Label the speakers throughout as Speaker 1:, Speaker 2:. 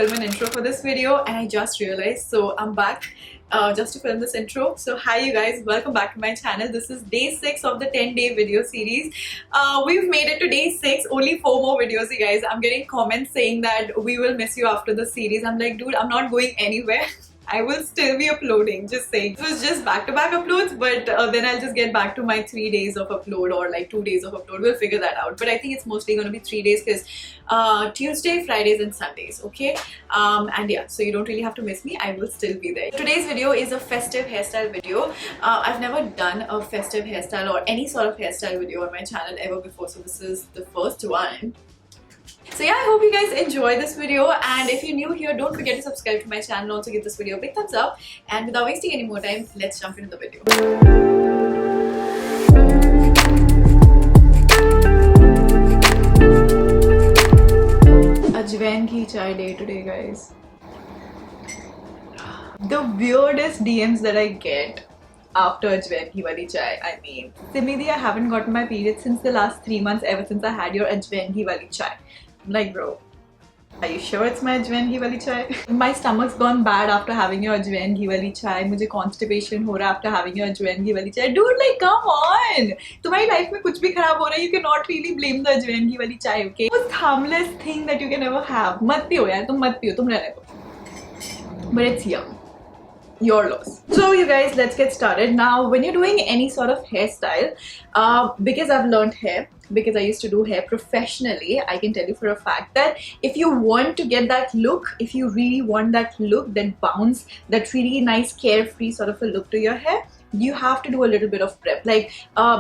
Speaker 1: film an intro for this video and I just realized, so I'm back just to film this intro. So hi you guys, welcome back to my channel. This is day 6 of the 10-day video series. We've made it to day 6, only 4 more videos, you guys. I'm getting comments saying that we will miss you after the series. I'm like, dude, I'm not going anywhere. I will still be uploading, just saying. It was just back-to-back uploads, but then I'll just get back to my 3 days of upload or like 2 days of upload. We'll figure that out. But I think it's mostly going to be 3 days because Tuesday, Fridays and Sundays, okay? And yeah, so you don't really have to miss me. I will still be there. Today's video is a festive hairstyle video. I've never done a festive hairstyle or any sort of hairstyle video on my channel ever before, so this is the first one. So yeah, I hope you guys enjoy this video, and if you're new here, don't forget to subscribe to my channel. Also give this video a big thumbs up, and without wasting any more time, let's jump into the video. Ajwain ki chai day today, guys. The weirdest DMs that I get after Ajwain ki wali chai. I mean, Simidi, I haven't gotten my period since the last 3 months, ever since I had your Ajwain ki wali chai. I'm like, bro, are you sure it's my Ajwain ghee wali chai? My stomach's gone bad after having your Ajwain ghee wali chai. मुझे constipation हो रहा after having your Ajwain ghee wali chai. Dude, like, come on! तुम्हारी life में कुछ भी खराब हो रहा है, you cannot really blame the Ajwain ghee wali chai, okay? Most harmless thing that you can ever have. मत पियो यार, तुम मत पियो, तुम रहने दो. But it's yum. Your loss. So you guys, let's get started. Now when you're doing any sort of hairstyle, because I've learned hair, because I used to do hair professionally, I can tell you for a fact that if you want to get that look, if you really want that look, that bounce, that really nice carefree sort of a look to your hair, you have to do a little bit of prep. Like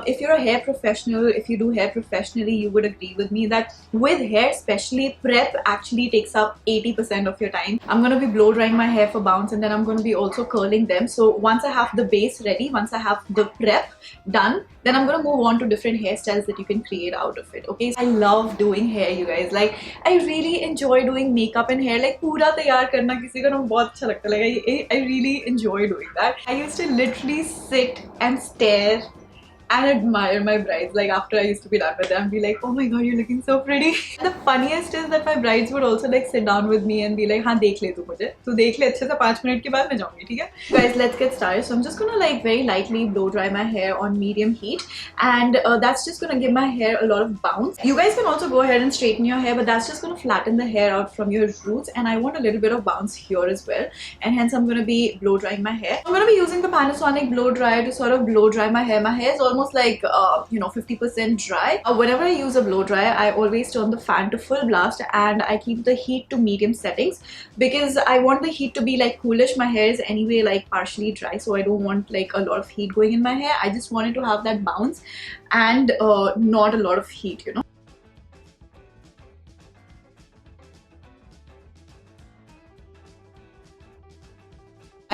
Speaker 1: if you're a hair professional, if you do hair professionally, you would agree with me that with hair especially, prep actually takes up 80% of your time. I'm going to be blow drying my hair for bounce, and then I'm going to be also curling them. So once I have the base ready, once I have the prep done, then I'm going to move on to different hairstyles that you can create out of it, okay? I love doing hair, you guys. Like, I really enjoy doing makeup and hair. Like, पूरा तैयार करना किसी को ना बहुत अच्छा लगता है. Like, I really enjoy doing that. I used to literally sit and stare and admire my brides. Like, after I used to be done with them, I'd be like, oh my god, you're looking so pretty. The funniest is that my brides would also like sit down with me and be like, हाँ देख ले तू मुझे, तू देख ले अच्छे से 5 मिनट के बाद मैं जाऊँगी, ठीक है? Guys, let's get started. So I'm just gonna like very lightly blow dry my hair on medium heat, and that's just gonna give my hair a lot of bounce. You guys can also go ahead and straighten your hair, but that's just gonna flatten the hair out from your roots, and I want a little bit of bounce here as well, and hence I'm gonna be blow drying my hair. I'm gonna be using the Panasonic blow dryer to sort of blow dry my hair. My hair is almost like 50% dry. Whenever I use a blow dryer, I always turn the fan to full blast and I keep the heat to medium settings because I want the heat to be like coolish. My hair is anyway like partially dry, so I don't want like a lot of heat going in my hair. I just wanted to have that bounce and not a lot of heat, you know.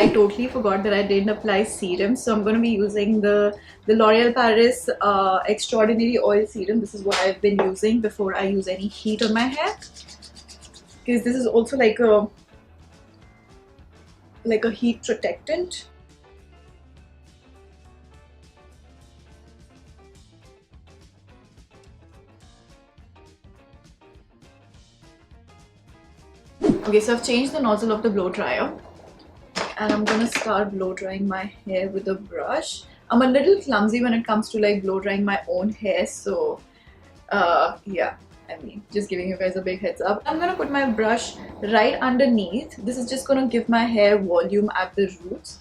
Speaker 1: I totally forgot that I didn't apply serum, so I'm going to be using the L'Oreal Paris Extraordinary Oil Serum. This is what I've been using before I use any heat on my hair, because this is also like a heat protectant. Okay, so I've changed the nozzle of the blow dryer, and I'm gonna start blow drying my hair with a brush. I'm a little clumsy when it comes to like blow drying my own hair, so yeah, I mean, just giving you guys a big heads up. I'm gonna put my brush right underneath. This is just gonna give my hair volume at the roots.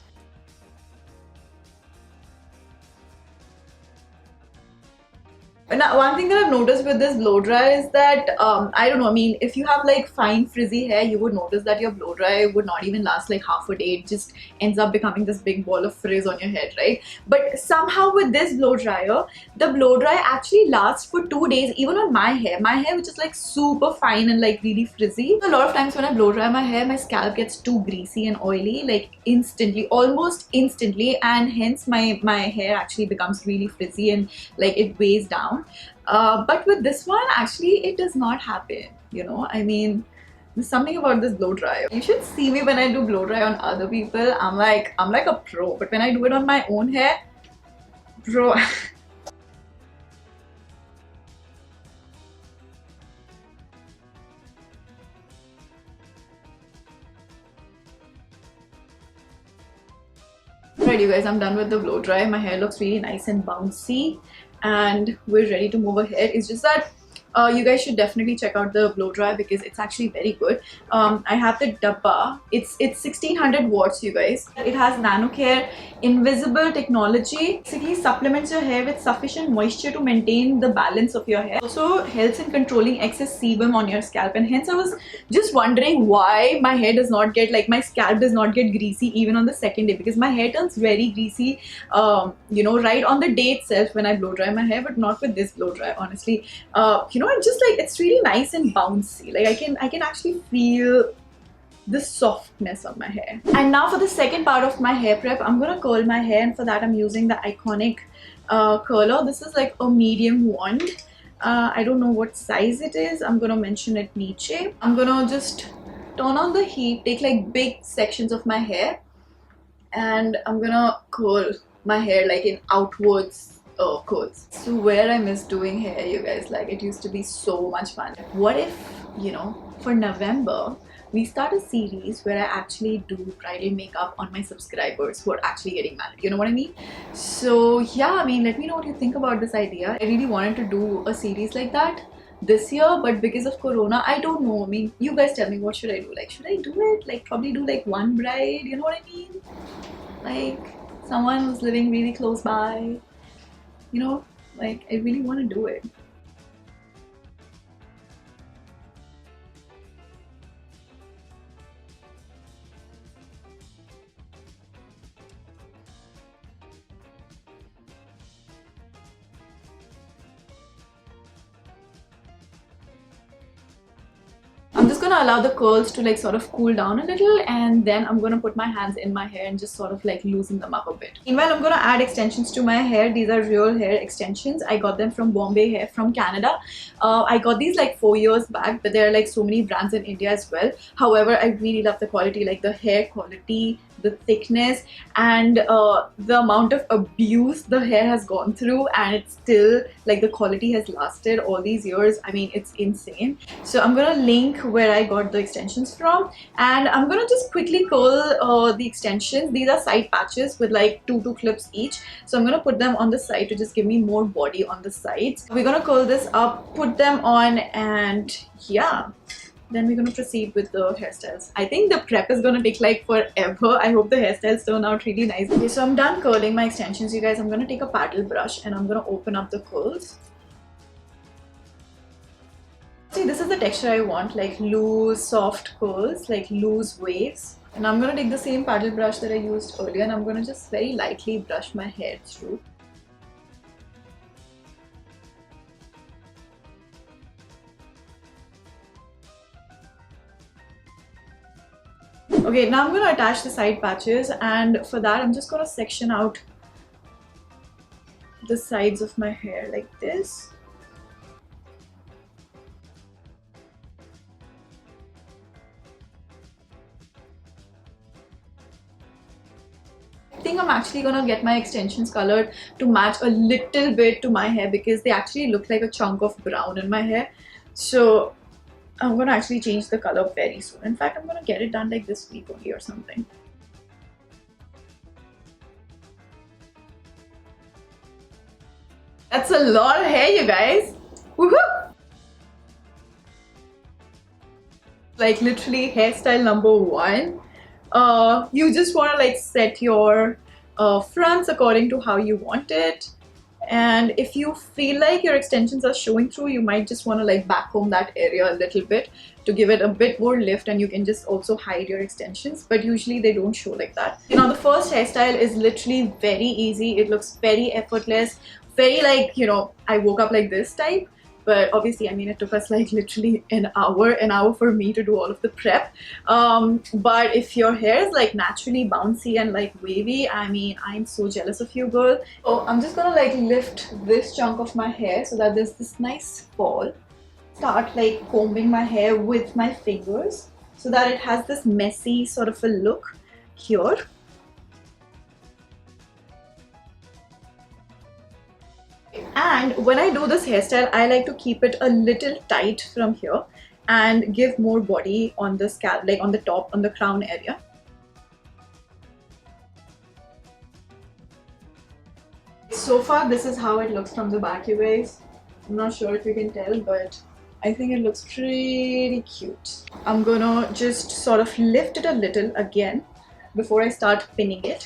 Speaker 1: Now, one thing that I've noticed with this blow dryer is that, I don't know, I mean, if you have like fine frizzy hair, you would notice that your blow dryer would not even last like half a day. It just ends up becoming this big ball of frizz on your head, right? But somehow with this blow dryer, the blow dryer actually lasts for 2 days, even on my hair which is like super fine and like really frizzy. A lot of times when I blow dry my hair, my scalp gets too greasy and oily like instantly, almost instantly, and hence my hair actually becomes really frizzy and like it weighs down. But with this one, actually, it does not happen, you know. I mean, there's something about this blow dryer. You should see me when I do blow dry on other people. I'm like a pro, but when I do it on my own hair, bro. Alright, you guys, I'm done with the blow dry. My hair looks really nice and bouncy, and we're ready to move ahead. It's just that you guys should definitely check out the blow dry because it's actually very good. I have the Dabba. It's 1600 watts, you guys. It has NanoCare invisible technology. Basically supplements your hair with sufficient moisture to maintain the balance of your hair. Also helps in controlling excess sebum on your scalp, and hence I was just wondering why my hair does not get, like, my scalp does not get greasy even on the second day, because my hair turns very greasy you know, right on the day itself when I blow dry my hair, but not with this blow dry, honestly. You know, it's just like, it's really nice and bouncy. Like I can actually feel the softness of my hair. And now for the second part of my hair prep, I'm gonna curl my hair, and for that I'm using the Iconic curler. This is like a medium wand. I don't know what size it is. I'm gonna mention it niche. I'm gonna just turn on the heat, take like big sections of my hair, and I'm gonna curl my hair like in outwards curls. So where I miss doing hair, you guys, like, it used to be so much fun. What if, you know, for November we start a series where I actually do bridal makeup on my subscribers who are actually getting married, you know what I mean? So yeah, I mean, let me know what you think about this idea. I really wanted to do a series like that this year, but because of Corona, I don't know. I mean, you guys tell me, what should I do? Like, should I do it? Like, probably do like one bride, you know what I mean? Like, someone who's living really close by, you know? Like, I really want to do it. I'm just gonna allow the curls to like sort of cool down a little, and then I'm gonna put my hands in my hair and just sort of like loosen them up a bit. Meanwhile, I'm gonna add extensions to my hair. These are real hair extensions. I got them from Bombay Hair from Canada. I got these like 4 years back, but there are like so many brands in India as well. However, I really love the quality, like the hair quality, the thickness, and the amount of abuse the hair has gone through, and it's still like the quality has lasted all these years. I mean, it's insane. So I'm gonna link where I got the extensions from, and I'm gonna just quickly curl the extensions. These are side patches with like two clips each, so I'm gonna put them on the side to just give me more body on the sides. We're gonna curl this up, put them on, and yeah, then we're gonna proceed with the hairstyles. I think the prep is gonna take like forever. I hope the hairstyles turn out really nice. Okay, so I'm done curling my extensions, you guys. I'm gonna take a paddle brush and I'm gonna open up the curls. See, this is the texture I want, like loose, soft curls, like loose waves. And I'm gonna take the same paddle brush that I used earlier, and I'm gonna just very lightly brush my hair through. Okay, now I'm gonna attach the side patches, and for that I'm just gonna section out the sides of my hair like this. I think I'm actually gonna get my extensions colored to match a little bit to my hair, because they actually look like a chunk of brown in my hair. So I'm gonna actually change the color very soon. In fact, I'm gonna get it done like this week only or something. That's a lot of hair, you guys. Woohoo! Like literally hairstyle number 1. You just want to like set your fronts according to how you want it, and if you feel like your extensions are showing through, you might just want to like backcomb that area a little bit to give it a bit more lift, and you can just also hide your extensions, but usually they don't show like that. You know, the first hairstyle is literally very easy. It looks very effortless, very like, you know, I woke up like this type. But obviously, I mean, it took us like literally an hour for me to do all of the prep. But if your hair is like naturally bouncy and like wavy, I mean, I'm so jealous of you, girl. So I'm just gonna like lift this chunk of my hair so that there's this nice fall. Start like combing my hair with my fingers so that it has this messy sort of a look here. And when I do this hairstyle, I like to keep it a little tight from here and give more body on the scalp, like on the top, on the crown area. So far this is how it looks from the back, you guys. I'm not sure if you can tell, but I think it looks pretty cute. I'm gonna just sort of lift it a little again before I start pinning it.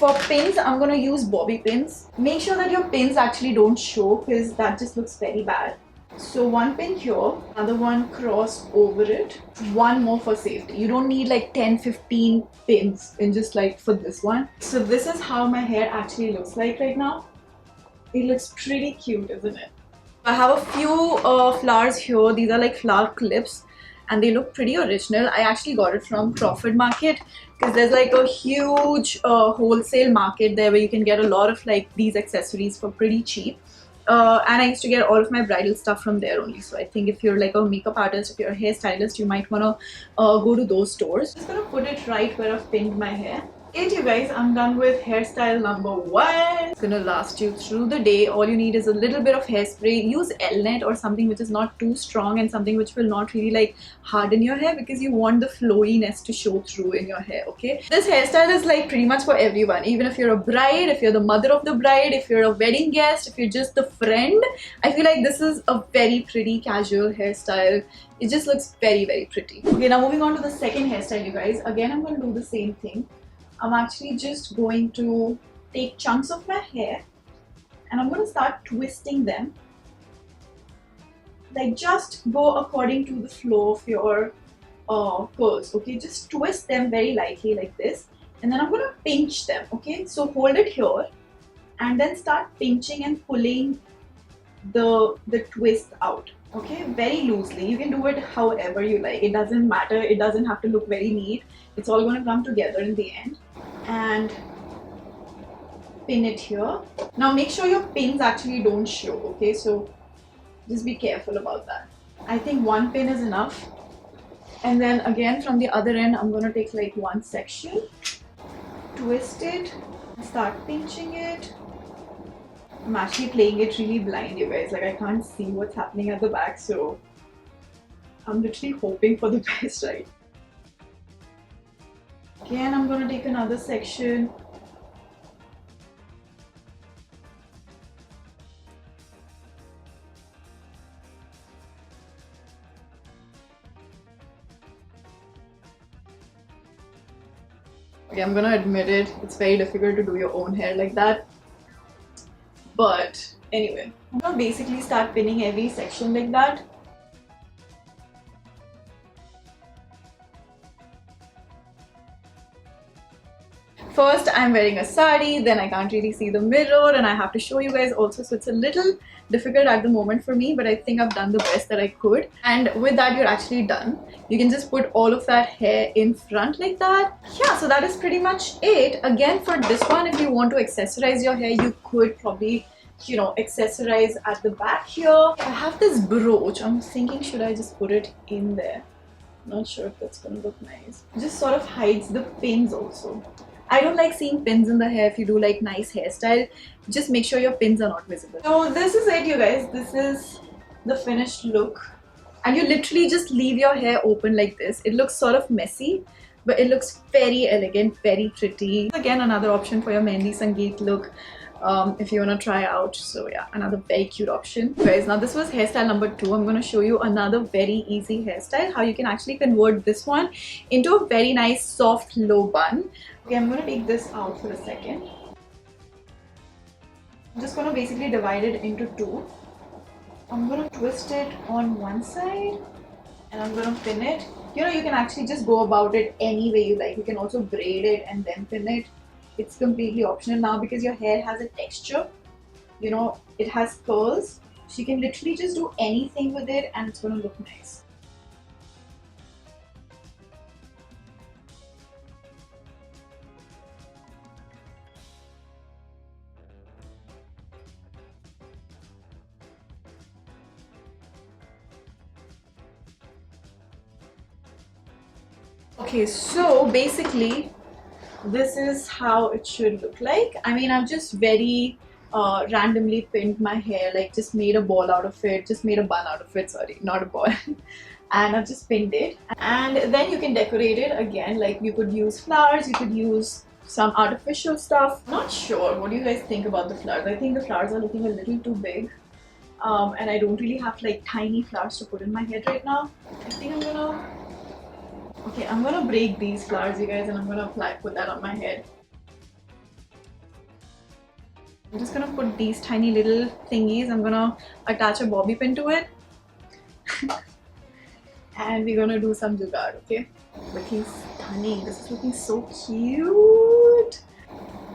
Speaker 1: For pins, I'm gonna use bobby pins. Make sure that your pins actually don't show because that just looks very bad. So one pin here, another one cross over it, one more for safety. You don't need like 10-15 pins in just like for this one. So this is how my hair actually looks like right now. It looks pretty cute, isn't it? I have a few flowers here. These are like flower clips and they look pretty original. I actually got it from Crawford Market because there's like a huge wholesale market there where you can get a lot of like these accessories for pretty cheap. And I used to get all of my bridal stuff from there only. So I think if you're like a makeup artist, if you're a hairstylist, you might want to go to those stores. Just gonna put it right where I've pinned my hair. Okay, you guys, I'm done with hairstyle number 1. It's gonna last you through the day. All you need is a little bit of hairspray. Use Elnet or something which is not too strong and something which will not really like harden your hair because you want the flowiness to show through in your hair, okay? This hairstyle is like pretty much for everyone. Even if you're a bride, if you're the mother of the bride, if you're a wedding guest, if you're just the friend, I feel like this is a very pretty casual hairstyle. It just looks very, very pretty. Okay, now moving on to the second hairstyle, you guys. Again, I'm gonna do the same thing. I'm actually just going to take chunks of my hair and I'm going to start twisting them. Like just go according to the flow of your curls, okay? Just twist them very lightly like this and then I'm going to pinch them, okay? So hold it here and then start pinching and pulling the twist out, okay? Very loosely. You can do it however you like. It doesn't matter. It doesn't have to look very neat. It's all going to come together in the end. And pin it here. Now make sure your pins actually don't show, okay? So just be careful about that. I think one pin is enough. And then again from the other end, I'm going to take like one section, twist it, start pinching it. I'm actually playing it really blind, you guys. Like I can't see what's happening at the back, so I'm literally hoping for the best, right? Again, I'm going to take another section. Okay, I'm going to admit it. It's very difficult to do your own hair like that. But anyway, I'm going to basically start pinning every section like that. First, I'm wearing a sari, then I can't really see the mirror and I have to show you guys also. So it's a little difficult at the moment for me, but I think I've done the best that I could. And with that, you're actually done. You can just put all of that hair in front like that. Yeah, so that is pretty much it. Again, for this one, if you want to accessorize your hair, you could probably, you know, accessorize at the back here. I have this brooch. I'm thinking, should I just put it in there? Not sure if that's gonna look nice. Just sort of hides the pins also. I don't like seeing pins in the hair if you do like nice hairstyle. Just make sure your pins are not visible. So this is it, you guys. This is the finished look. And you literally just leave your hair open like this. It looks sort of messy, but it looks very elegant, very pretty. Again, another option for your Mehndi Sangeet look. If you want to try out. So yeah, another very cute option. Guys, now this was hairstyle number 2. I'm going to show you another very easy hairstyle, how you can actually convert this one into a very nice soft low bun. Okay, I'm going to take this out for a second. I'm just going to basically divide it into 2. I'm going to twist it on one side and I'm going to pin it. You know, you can actually just go about it any way you like. You can also braid it and then pin it. It's completely optional now because your hair has a texture, you know, it has curls, so you can literally just do anything with it and it's going to look nice. Okay, so basically this is how it should look like. I mean, I've just very randomly pinned my hair, like just made a ball out of it, just made a bun out of it, sorry, not a ball. And I've just pinned it. And then you can decorate it again, like you could use flowers, you could use some artificial stuff. Not sure. What do you guys think about the flowers? I think the flowers are looking a little too big. And I don't really have like tiny flowers to put in my head right now. I think I'm gonna break these flowers, you guys, and I'm gonna put that on my head. I'm just gonna put these tiny little thingies. I'm gonna attach a bobby pin to it. And we're gonna do some jugaad, okay? Looking stunning. This is looking so cute.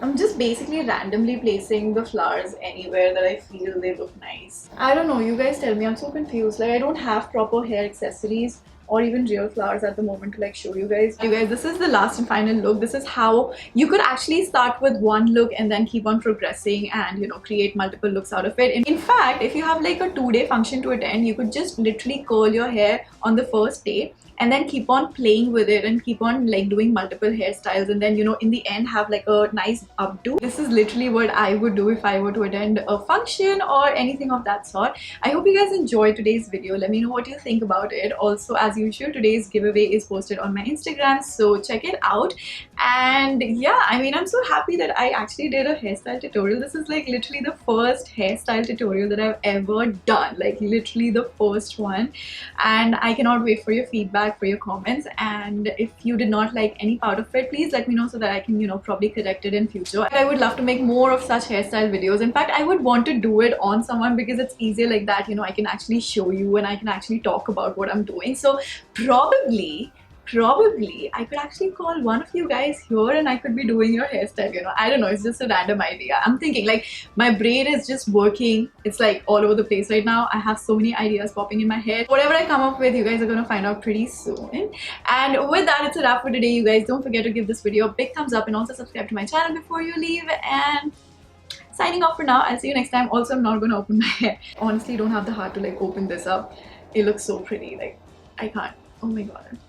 Speaker 1: I'm just basically randomly placing the flowers anywhere that I feel they look nice. I don't know, you guys tell me, I'm so confused. Like, I don't have proper hair accessories or even real flowers at the moment to like show you guys. You guys, this is the last and final look. This is how you could actually start with one look and then keep on progressing and, you know, create multiple looks out of it. In fact, if you have like a 2-day function to attend, you could just literally curl your hair on the first day and then keep on playing with it and keep on like doing multiple hairstyles, and then, you know, in the end have like a nice updo. This is literally what I would do if I were to attend a function or anything of that sort. I hope you guys enjoyed today's video. Let me know what you think about it. Also, as usual, today's giveaway is posted on my Instagram, so check it out. And yeah, I mean, I'm so happy that I actually did a hairstyle tutorial. This is like literally the first hairstyle tutorial that I've ever done, like literally the first one, and I cannot wait for your feedback, for your comments. And if you did not like any part of it, please let me know so that I can, you know, probably correct it in future. I would love to make more of such hairstyle videos. In fact, I would want to do it on someone because it's easier like that, you know, I can actually show you and I can actually talk about what I'm doing. So probably I could actually call one of you guys here and I could be doing your hairstyle, you know. I don't know, it's just a random idea. I'm thinking, like, my brain is just working. It's like all over the place right now. I have so many ideas popping in my head. Whatever I come up with, you guys are gonna find out pretty soon. And with that, it's a wrap for today, you guys. Don't forget to give this video a big thumbs up and also subscribe to my channel before you leave. And signing off for now. I'll see you next time. Also, I'm not gonna open my hair. Honestly, don't have the heart to like open this up. It looks so pretty. Like, I can't. Oh my god.